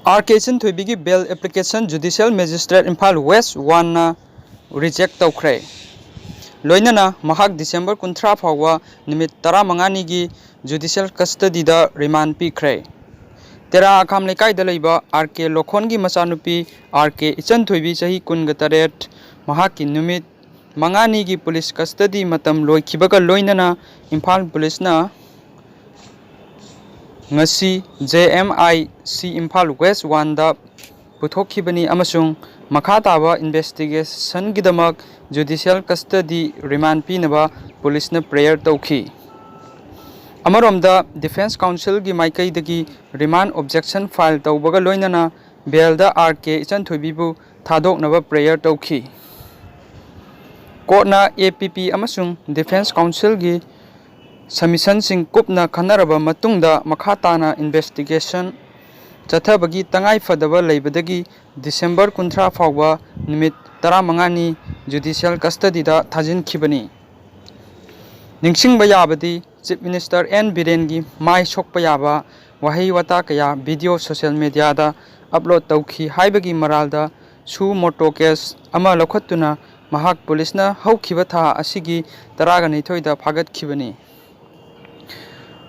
Echanthoibi की bail application judicial magistrate Imphal West 1 na reject tawkhre loinana mahak December 13 phawwa nimit 15 gi judicial custody da remand pikhre tera akham lekai da leiba RK Lokhon gi machanupi RK Echanthoibi chahi 18 mahak ki nimit mangani gi police custody matam loikhibaga loinana Imphal police na ngasi JMIC Imphal West 1 da puthokkhibani amasung makha taba investigation gidamak judicial custody remand pinaba police na prayer tawkhi amaromda defense counsel gi maikai dagi remand objection file tawbaga loinana bail da RK Echanthoibi bu thadoknaba prayer tawkhi court na APP amasung defense counsel gi submission sing kupna khanaraba matungda makhatana investigation chathabagi tangai fadaba leibadagi December 13 phawba nimit 15 ni judicial custody da Thajinkhre ningsingba yabadi Chief Minister N Biren gi mai sokpa yaba wahi wata kaya video social media da upload tawkhi haibagi maralda su moto case ama lokhatuna mahak police na haukhiba tha asigi 12 da phagatkhibani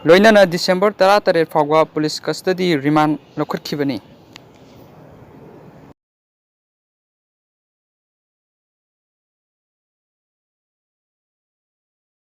loinana December 13 phawga police custody remand lokhatkhibani